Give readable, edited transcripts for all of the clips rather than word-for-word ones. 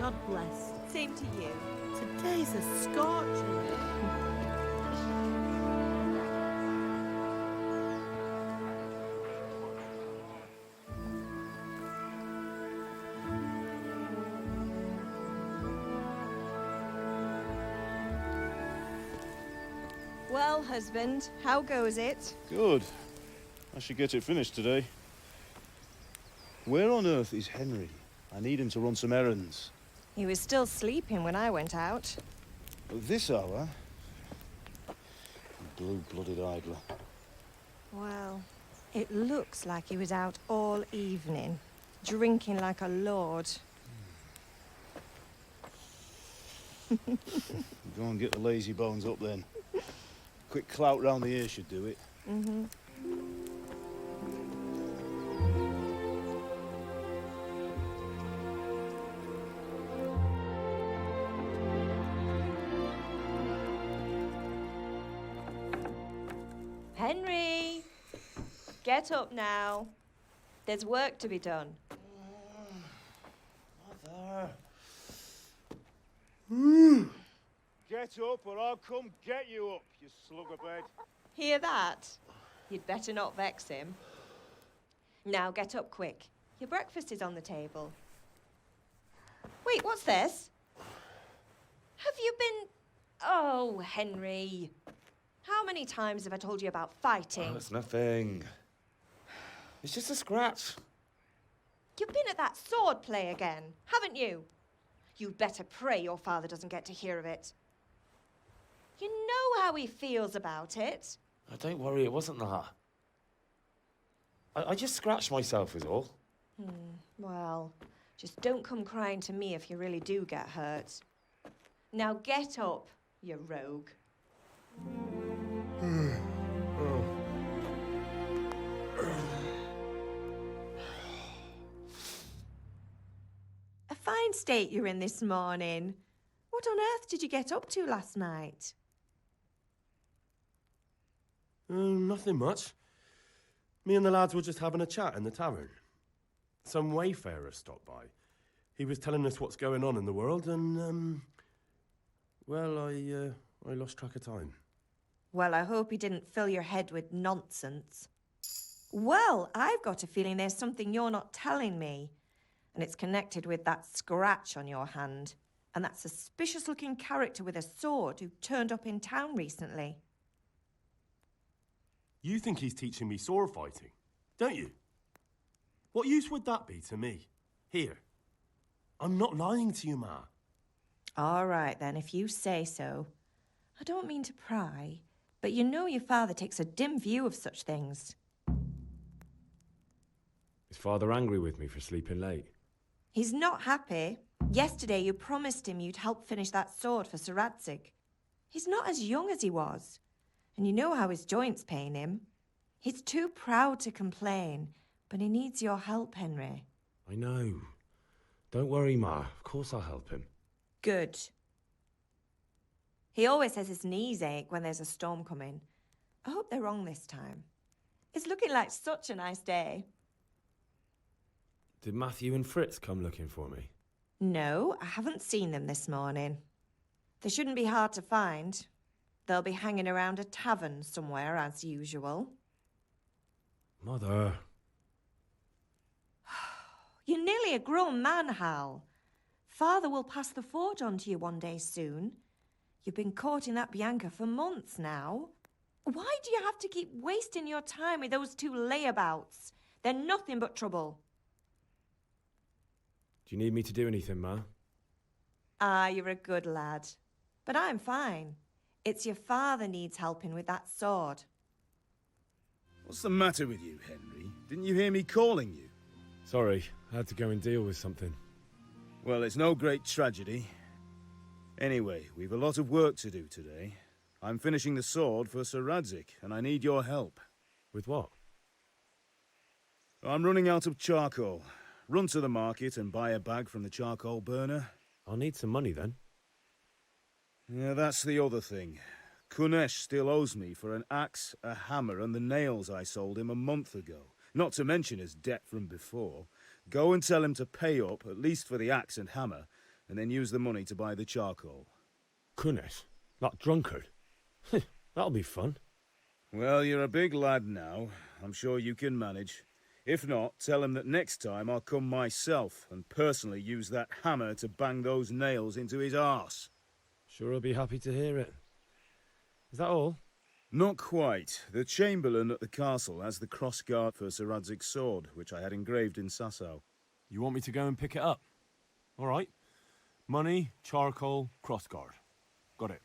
God bless. Same to you. Today's a scorcher. Well, husband, how goes it? Good. I should get it finished today. Where on earth is Henry? I need him to run some errands. He was still sleeping when I went out. At this hour? Blue-blooded idler. Well, it looks like he was out all evening, drinking like a lord. Go and get the lazy bones up then. Quick clout round the ear should do it. Mm-hmm. Henry! Get up now. There's work to be done. Mother! Get up or I'll come get you up, you slugabed. Hear that? You'd better not vex him. Now get up quick. Your breakfast is on the table. Wait, what's this? Have you been... Oh, Henry. How many times have I told you about fighting? Oh, it's nothing. It's just a scratch. You've been at that sword play again, haven't you? You'd better pray your father doesn't get to hear of it. You know how he feels about it. Oh, don't worry, it wasn't that. I just scratched myself is all. Well, just don't come crying to me if you really do get hurt. Now get up, you rogue. A fine state you're in this morning. What on earth did you get up to last night? Nothing much. Me and the lads were just having a chat in the tavern. Some wayfarer stopped by. He was telling us what's going on in the world and, well, I lost track of time. Well, I hope he didn't fill your head with nonsense. Well, I've got a feeling there's something you're not telling me. And it's connected with that scratch on your hand. And that suspicious-looking character with a sword who turned up in town recently. You think he's teaching me sword fighting, don't you? What use would that be to me? Here. I'm not lying to you, Ma. All right, then, if you say so. I don't mean to pry, but you know your father takes a dim view of such things. Is father angry with me for sleeping late? He's not happy. Yesterday you promised him you'd help finish that sword for Sir Radzig. He's not as young as he was. And you know how his joints pain him. He's too proud to complain, but he needs your help, Henry. I know. Don't worry, Ma. Of course I'll help him. Good. He always says his knees ache when there's a storm coming. I hope they're wrong this time. It's looking like such a nice day. Did Matthew and Fritz come looking for me? No, I haven't seen them this morning. They shouldn't be hard to find. They'll be hanging around a tavern somewhere, as usual. Mother. You're nearly a grown man, Hal. Father will pass the forge on to you one day soon. You've been courting that Bianca for months now. Why do you have to keep wasting your time with those two layabouts? They're nothing but trouble. Do you need me to do anything, Ma? Ah, you're a good lad. But I'm fine. It's your father needs helping with that sword. What's the matter with you, Henry? Didn't you hear me calling you? Sorry, I had to go and deal with something. Well, it's no great tragedy. Anyway, we've a lot of work to do today. I'm finishing the sword for Sir Radzig, and I need your help. With what? I'm running out of charcoal. Run to the market and buy a bag from the charcoal burner. I'll need some money then. Yeah, that's the other thing. Kunesh still owes me for an axe, a hammer, and the nails I sold him a month ago. Not to mention his debt from before. Go and tell him to pay up, at least for the axe and hammer, and then use the money to buy the charcoal. Kunesh, that drunkard. That'll be fun. Well, you're a big lad now. I'm sure you can manage. If not, tell him that next time I'll come myself and personally use that hammer to bang those nails into his arse. Sure I'll be happy to hear it. Is that all? Not quite. The Chamberlain at the castle has the crossguard for Sir Radzig's sword, which I had engraved in Sasau. You want me to go and pick it up? All right. Money, charcoal, crossguard. Got it.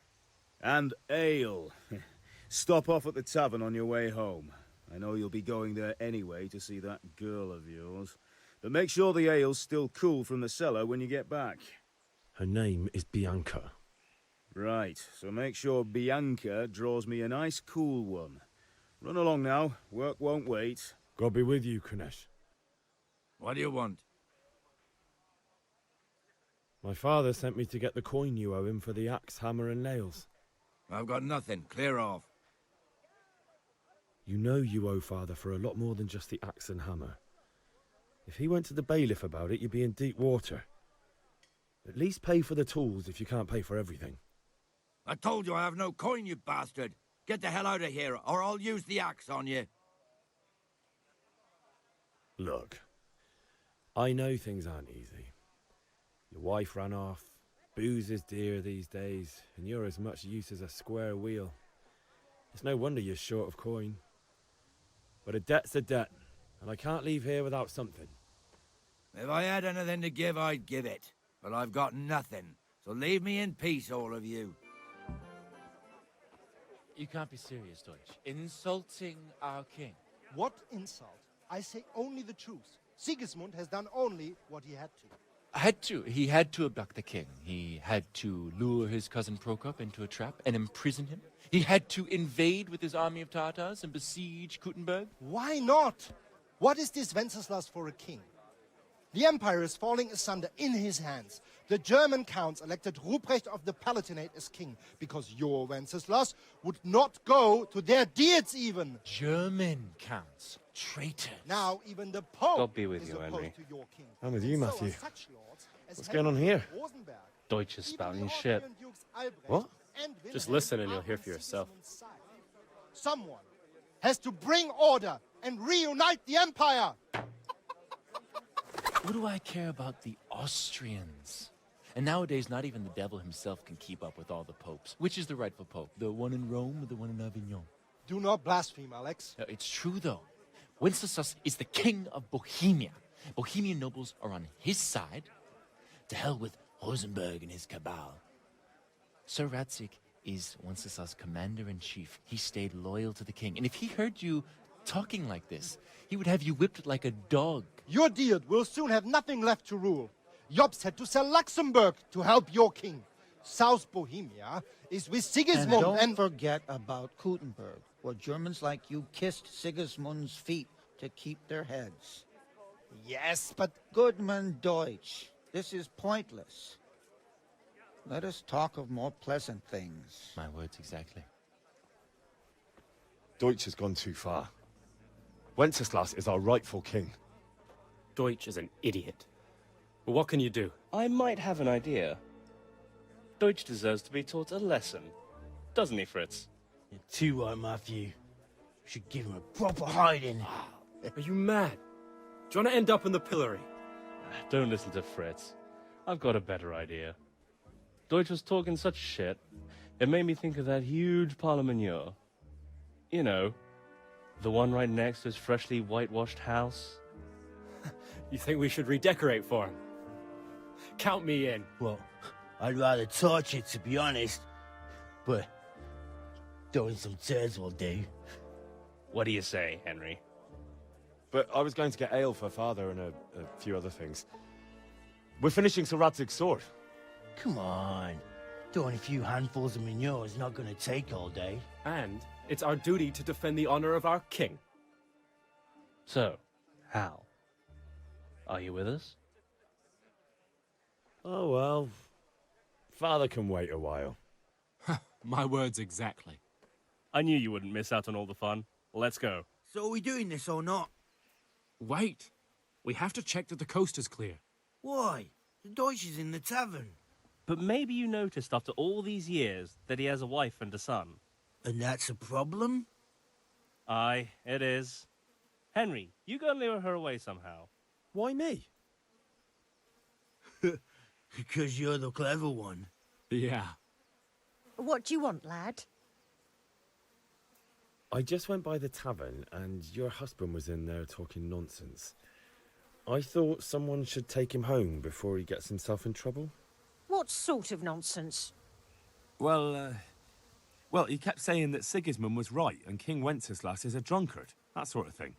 And ale. Stop off at the tavern on your way home. I know you'll be going there anyway to see that girl of yours. But make sure the ale's still cool from the cellar when you get back. Her name is Bianca. Right, so make sure Bianca draws me a nice cool one. Run along now, work won't wait. God be with you, Kunesh. What do you want? My father sent me to get the coin you owe him for the axe, hammer and nails. I've got nothing. Clear off. You know you owe father for a lot more than just the axe and hammer. If he went to the bailiff about it, you'd be in deep water. At least pay for the tools if you can't pay for everything. I told you I have no coin, you bastard. Get the hell out of here, or I'll use the axe on you. Look, I know things aren't easy. Your wife ran off, booze is dear these days, and you're as much use as a square wheel. It's no wonder you're short of coin. But a debt's a debt, and I can't leave here without something. If I had anything to give, I'd give it. But I've got nothing, so leave me in peace, all of you. You can't be serious, Deutsch. Insulting our king. What insult? I say only the truth. Sigismund has done only what he had to. He had to abduct the king. He had to lure his cousin Prokop into a trap and imprison him. He had to invade with his army of Tatars and besiege Kuttenberg. Why not? What is this Wenceslas for a king? The empire is falling asunder in his hands. The German counts elected Ruprecht of the Palatinate as king because your Wenceslas would not go to their deeds even. German counts. Traitors. Now even the Pope God be with is you, opposed Henry. to your king. I'm with you, And so Matthew. are such lords as What's going on here? Rosenberg. Deutsch is Even spouting the shit. Austrian Dukes Albrecht What? and Just Wilhelm listen and are you'll hear on for yourself. Sigismund's side. Someone has to bring order and reunite the empire. What do I care about the Austrians? And nowadays, not even the devil himself can keep up with all the popes. Which is the rightful pope? The one in Rome or the one in Avignon? Do not blaspheme, Alex. No, it's true, though. Wenceslas is the king of Bohemia. Bohemian nobles are on his side. To hell with Rosenberg and his cabal. Sir Radzig is Wenceslas' commander-in-chief. He stayed loyal to the king. And if he heard you talking like this, he would have you whipped like a dog. Your Diet will soon have nothing left to rule. Jobst had to sell Luxembourg to help your king. South Bohemia is with Sigismund And don't and... forget about Kuttenberg, where Germans like you kissed Sigismund's feet to keep their heads. Yes, but... Goodman Deutsch, this is pointless. Let us talk of more pleasant things. My words exactly. Deutsch has gone too far. Wenceslas is our rightful king. Deutsch is an idiot. But what can you do? I might have an idea. Deutsch deserves to be taught a lesson. Doesn't he, Fritz? You're too right, Matthew. We should give him a proper hiding. Are you mad? Do you want to end up in the pillory? Don't listen to Fritz. I've got a better idea. Deutsch was talking such shit, it made me think of that huge parliament. You know, the one right next to his freshly whitewashed house. You think we should redecorate for him? Count me in. Well, I'd rather torch it, to be honest. But throwing some turds will do. What do you say, Henry? But I was going to get ale for father and a few other things. We're finishing Sir Radzig's sword. Come on. Throwing a few handfuls of manure is not going to take all day. And it's our duty to defend the honor of our king. So, Hal, are you with us? Oh, well. Father can wait a while. My words exactly. I knew you wouldn't miss out on all the fun. Let's go. So are we doing this or not? Wait. We have to check that the coast is clear. Why? The Deutsch is in the tavern. But maybe you noticed after all these years that he has a wife and a son. And that's a problem? Aye, it is. Henry, you go and lure her away somehow. Why me? Because you're the clever one. Yeah. What do you want, lad? I just went by the tavern and your husband was in there talking nonsense. I thought someone should take him home before he gets himself in trouble. What sort of nonsense? Well, he kept saying that Sigismund was right and King Wenceslas is a drunkard, that sort of thing.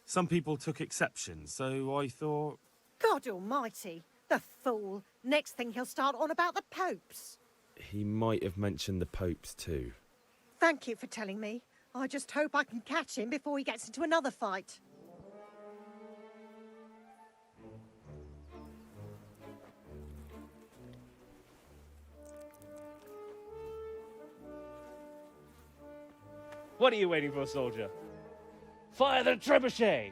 Some people took exception, so I thought... God almighty, the fool. Next thing he'll start on about the popes. He might have mentioned the popes too. Thank you for telling me. I just hope I can catch him before he gets into another fight. What are you waiting for, soldier? Fire the trebuchet!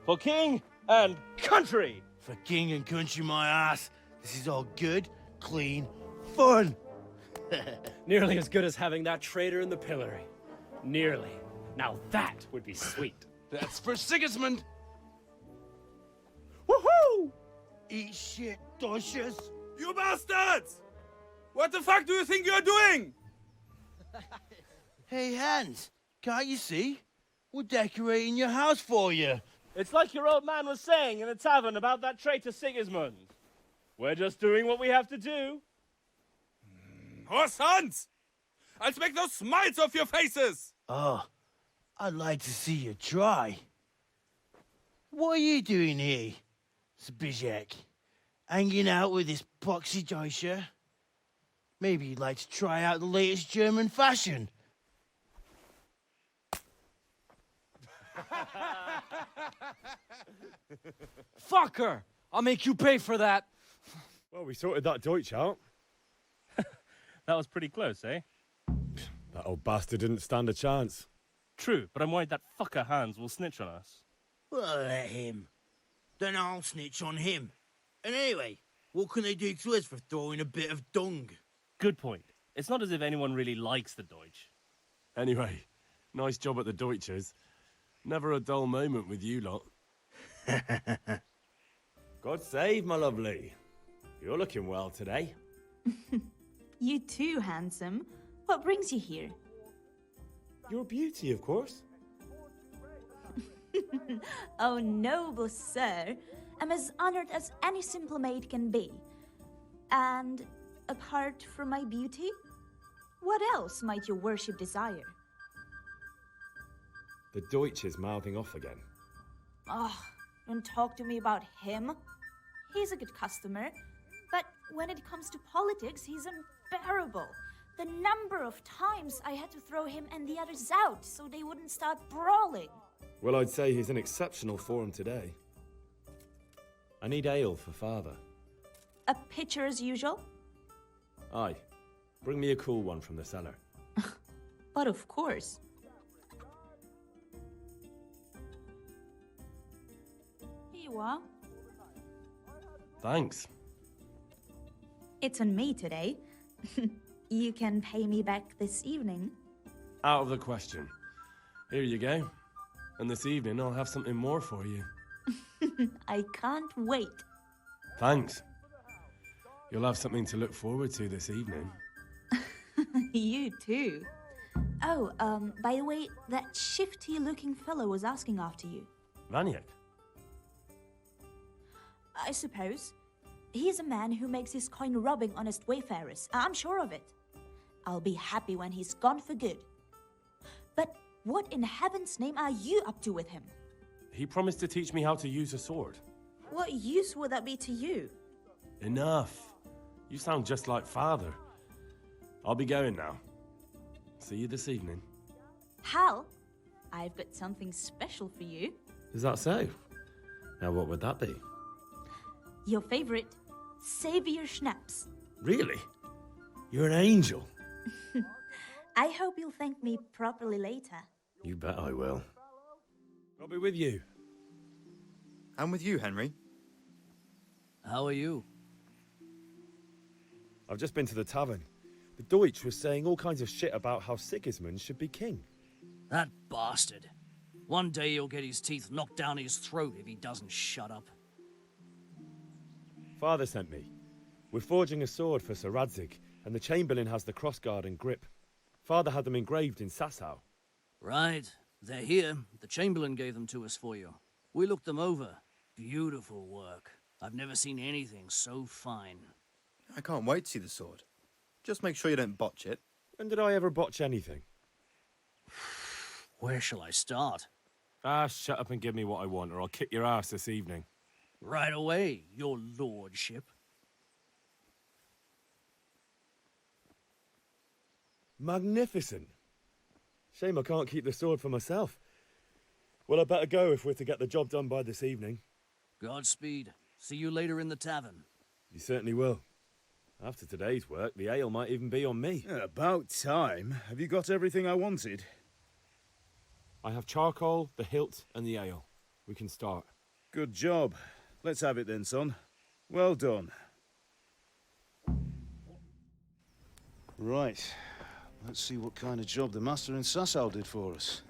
For king and country! For king and country, my ass. This is all good, clean, fun. Nearly as good as having that traitor in the pillory. Nearly. Now that would be sweet. That's for Sigismund. Woohoo! Eat shit, Deutsches. You bastards! What the fuck do you think you're doing? Hey, Hans, can't you see? We're decorating your house for you. It's like your old man was saying in the tavern about that traitor Sigismund. We're just doing what we have to do. Horse Hans! I'll make those smiles off your faces! Oh, I'd like to see you try. What are you doing here, Zbigniew? Hanging out with this poxy Deutscher? Maybe you'd like to try out the latest German fashion. Fucker! I'll make you pay for that. Well, we sorted that Deutsch out. That was pretty close, eh? That old bastard didn't stand a chance. True, but I'm worried that fucker Hans will snitch on us. Well, let him. Then I'll snitch on him. And anyway, what can they do to us for throwing a bit of dung? Good point. It's not as if anyone really likes the Deutsch. Anyway, nice job at the Deutschers. Never a dull moment with you lot. God save, my lovely. You're looking well today. You too, handsome. What brings you here? Your beauty, of course. Oh, noble sir. I'm as honored as any simple maid can be. And apart from my beauty, what else might your worship desire? The Deutsch is mouthing off again. Oh, don't talk to me about him. He's a good customer, but when it comes to politics, he's unbearable. The number of times I had to throw him and the others out so they wouldn't start brawling. Well, I'd say he's in exceptional form today. I need ale for father. A pitcher as usual? Aye. Bring me a cool one from the cellar. But of course. Here you are. Thanks. It's on me today. You can pay me back this evening. Out of the question. Here you go. And this evening I'll have something more for you. I can't wait. Thanks. You'll have something to look forward to this evening. You too. Oh, by the way, that shifty-looking fellow was asking after you. Vaniak? I suppose. He's a man who makes his coin robbing honest wayfarers. I'm sure of it. I'll be happy when he's gone for good. But what in heaven's name are you up to with him? He promised to teach me how to use a sword. What use would that be to you? Enough. You sound just like father. I'll be going now. See you this evening. Hal, I've got something special for you. Is that so? Now what would that be? Your favorite, Savior Schnapps. Really? You're an angel. I hope you'll thank me properly later. You bet I will. I'll be with you. I'm with you, Henry. How are you? I've just been to the tavern. The Deutsch was saying all kinds of shit about how Sigismund should be king. That bastard. One day he'll get his teeth knocked down his throat if he doesn't shut up. Father sent me. We're forging a sword for Sir Radzig, and the Chamberlain has the crossguard and grip. Father had them engraved in Sasau. Right. They're here. The Chamberlain gave them to us for you. We looked them over. Beautiful work. I've never seen anything so fine. I can't wait to see the sword. Just make sure you don't botch it. When did I ever botch anything? Where shall I start? Ah, shut up and give me what I want, or I'll kick your ass this evening. Right away, your lordship. Magnificent. Shame I can't keep the sword for myself. Well, I better go if we're to get the job done by this evening. Godspeed. See you later in the tavern. You certainly will. After today's work, the ale might even be on me. About time. Have you got everything I wanted? I have charcoal, the hilt, and the ale. We can start. Good job. Let's have it then, son. Well done. Right. Let's see what kind of job the master in Sasau did for us.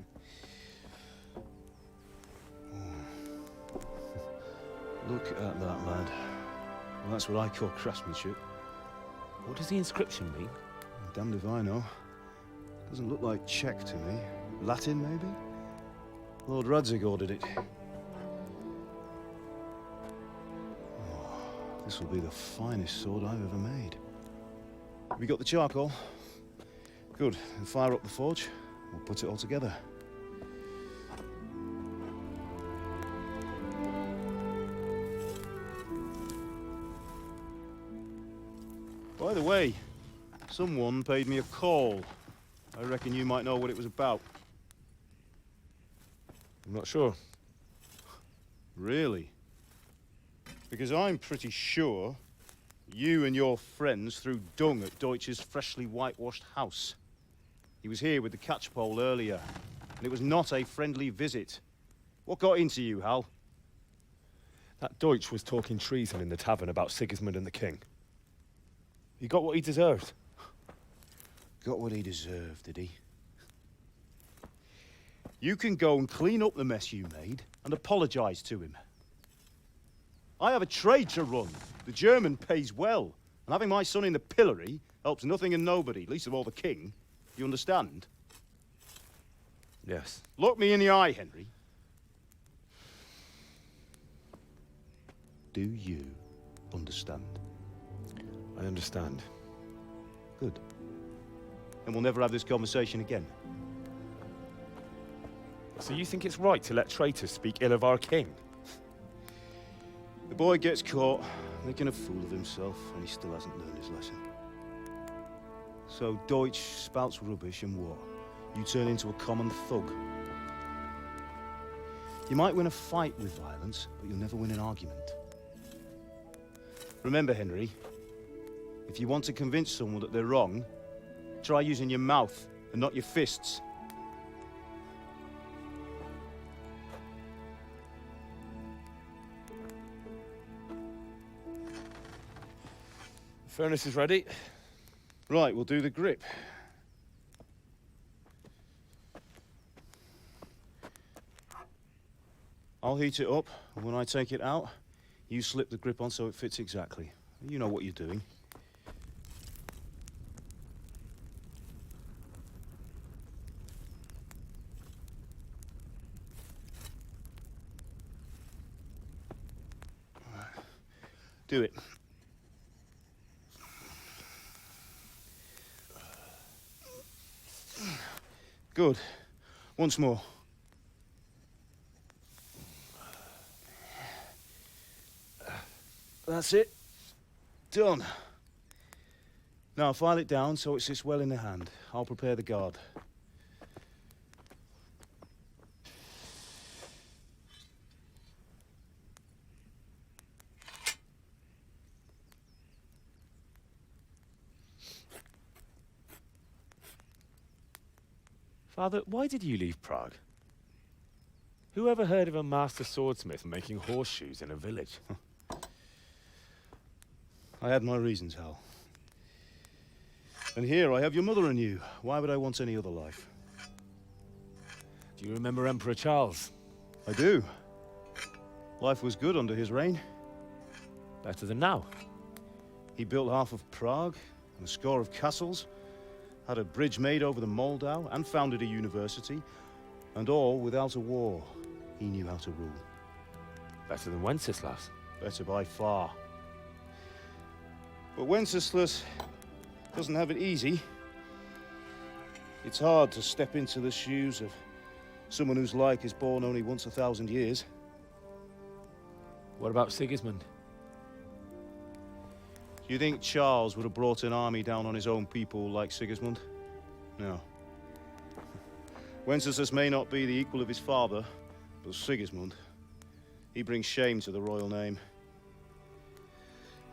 Look at that, lad. Well, that's what I call craftsmanship. What does the inscription mean? Damned if I know. Doesn't look like Czech to me. Latin, maybe? Lord Radzig ordered it. Oh, this will be the finest sword I've ever made. Have you got the charcoal? Good. Then fire up the forge. We'll put it all together. By the way, someone paid me a call. I reckon you might know what it was about. I'm not sure. Really? Because I'm pretty sure you and your friends threw dung at Deutsch's freshly whitewashed house. He was here with the catchpole earlier, and it was not a friendly visit. What got into you, Hal? That Deutsch was talking treason in the tavern about Sigismund and the king. He got what he deserved. Got what he deserved, did he? You can go and clean up the mess you made and apologize to him. I have a trade to run. The German pays well, and having my son in the pillory helps nothing and nobody, least of all the king. You understand? Yes. Look me in the eye, Henry. Do you understand? I understand. Good. And we'll never have this conversation again. So you think it's right to let traitors speak ill of our king? The boy gets caught, making a fool of himself, and he still hasn't learned his lesson. So Deutsch spouts rubbish, and what? You turn into a common thug. You might win a fight with violence, but you'll never win an argument. Remember, Henry, if you want to convince someone that they're wrong, try using your mouth and not your fists. The furnace is ready. Right, we'll do the grip. I'll heat it up, and when I take it out, you slip the grip on so it fits exactly. You know what you're doing. Do it. Good. Once more. That's it. Done. Now file it down so it sits well in the hand. I'll prepare the guard. Father, why did you leave Prague? Who ever heard of a master swordsmith making horseshoes in a village? I had my reasons, Hal. And here I have your mother and you. Why would I want any other life? Do you remember Emperor Charles? I do. Life was good under his reign. Better than now. He built half of Prague and a score of castles, had a bridge made over the Moldau, and founded a university, and all without a war. He knew how to rule. Better than Wenceslas. Better by far. But Wenceslas doesn't have it easy. It's hard to step into the shoes of someone whose like is born only once 1,000 years. What about Sigismund? Do you think Charles would have brought an army down on his own people like Sigismund? No. Wenceslas may not be the equal of his father, but Sigismund, he brings shame to the royal name.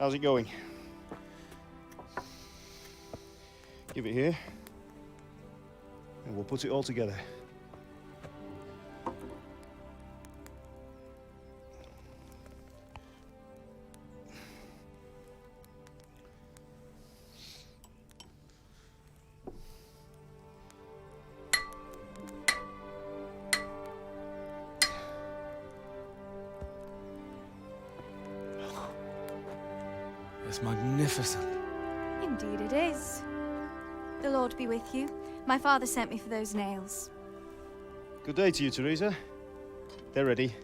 How's it going? Give it here, and we'll put it all together. It's magnificent. Indeed it is. The Lord be with you. My father sent me for those nails. Good day to you, Teresa. They're ready.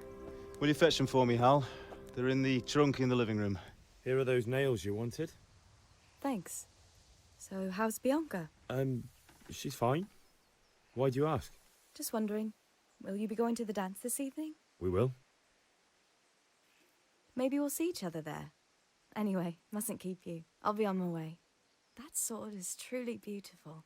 Will you fetch them for me, Hal? They're in the trunk in the living room. Here are those nails you wanted. Thanks. So, how's Bianca? She's fine. Why do you ask? Just wondering, will you be going to the dance this evening? We will. Maybe we'll see each other there. Anyway, mustn't keep you. I'll be on my way. That sword is truly beautiful.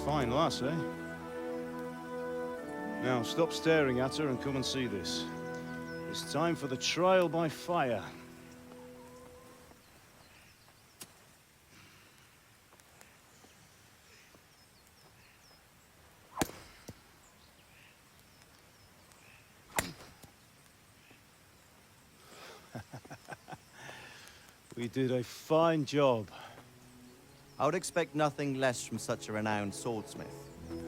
Fine lass, eh? Now, stop staring at her and come and see this. It's time for the trial by fire. We did a fine job. I would expect nothing less from such a renowned swordsmith. Well,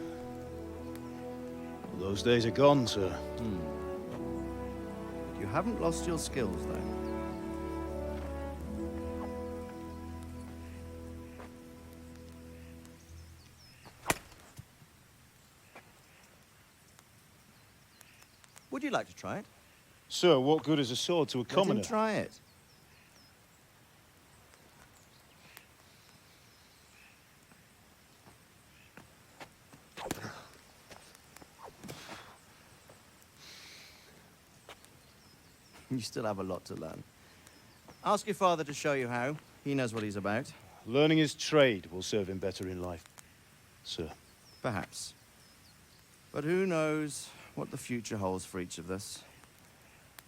those days are gone, sir. You haven't lost your skills, though. Would you like to try it? Sir, what good is a sword to a commoner? Let him try it. You still have a lot to learn. Ask your father to show you how. He knows what he's about. Learning his trade will serve him better in life, sir. Perhaps. But who knows what the future holds for each of us.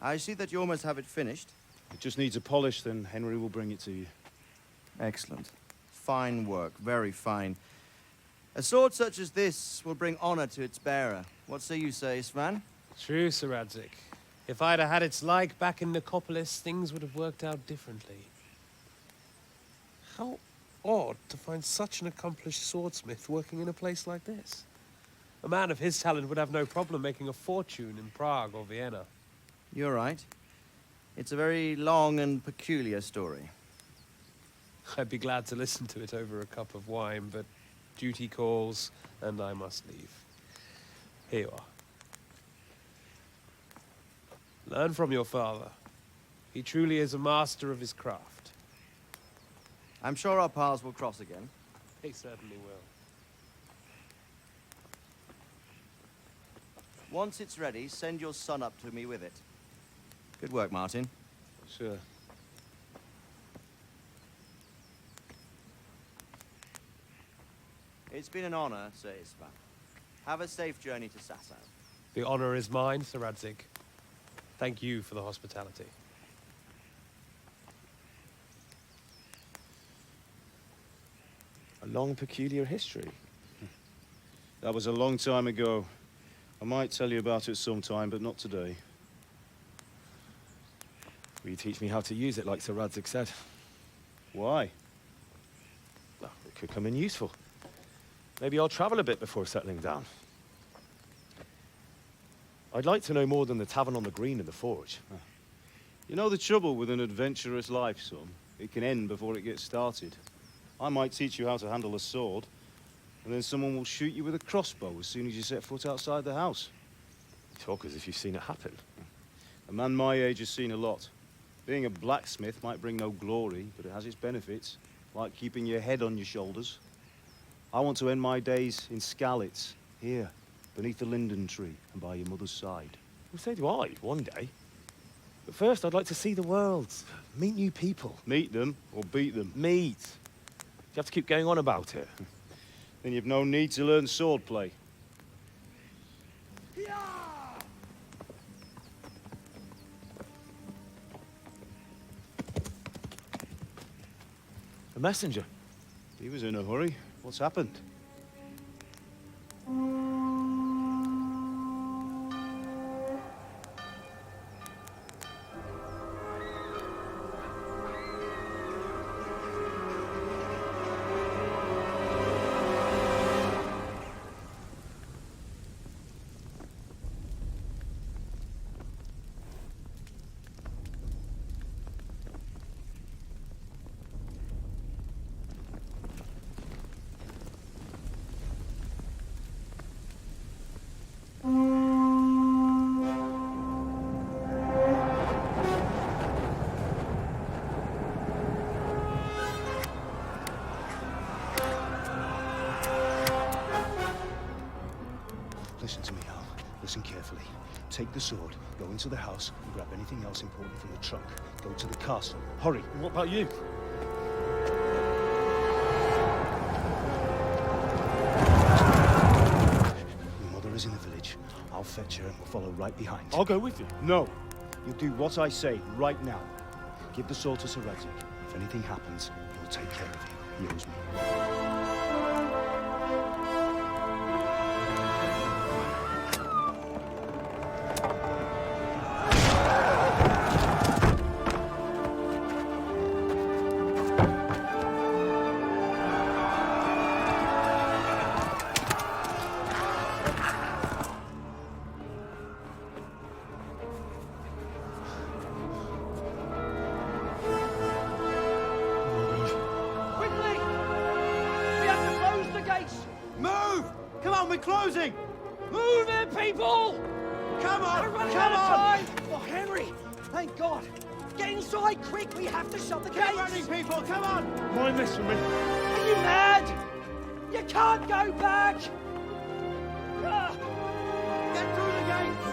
I see that you almost have it finished. It just needs a polish, then Henry will bring it to you. Excellent. Fine work, very fine. A sword such as this will bring honor to its bearer. What say you, Svan? True, Sir Radzik. If I'd have had its like back in Nicopolis, things would have worked out differently. How odd to find such an accomplished swordsmith working in a place like this. A man of his talent would have no problem making a fortune in Prague or Vienna. You're right. It's a very long and peculiar story. I'd be glad to listen to it over a cup of wine, but duty calls, and I must leave. Here you are. Learn from your father. He truly is a master of his craft. I'm sure our paths will cross again. He certainly will. Once it's ready, send your son up to me with it. Good work, Martin. Sure. It's been an honor, Sir Isvan. Have a safe journey to Sasau. The honor is mine, Sir Radzik. Thank you for the hospitality. A long, peculiar history. That was a long time ago. I might tell you about it sometime, but not today. Will you teach me how to use it like Sir Radzig said? Why? Well, it could come in useful. Maybe I'll travel a bit before settling down. I'd like to know more than the tavern on the green and the forge. You know the trouble with an adventurous life, son? It can end before it gets started. I might teach you how to handle a sword, and then someone will shoot you with a crossbow as soon as you set foot outside the house. You talk as if you've seen it happen. A man my age has seen a lot. Being a blacksmith might bring no glory, but it has its benefits, like keeping your head on your shoulders. I want to end my days in Skalitz, here, beneath the linden tree and by your mother's side. Well, so do I, one day. But first, I'd like to see the world, meet new people. Meet them or beat them? Meet. You have to keep going on about it. Then you've no need to learn swordplay. A messenger. He was in a hurry. What's happened? Listen to me, Hal. Listen carefully. Take the sword, go into the house, and grab anything else important from the trunk. Go to the castle. Hurry. What about you? Your mother is in the village. I'll fetch her and we'll follow right behind. I'll go with you. No. You'll do what I say right now. Give the sword to Sir Radzig. If anything happens, he'll take care of you. He owes me. Closing! Move it, people! Come on! We're running out of time! Oh, Henry! Thank God! Get inside, quick! We have to shut the gates! Keep running, people! Come on! Mind this for me. Are you mad? You can't go back! Get through the gates!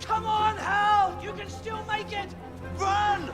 Come on, Hal! You can still make it! Run!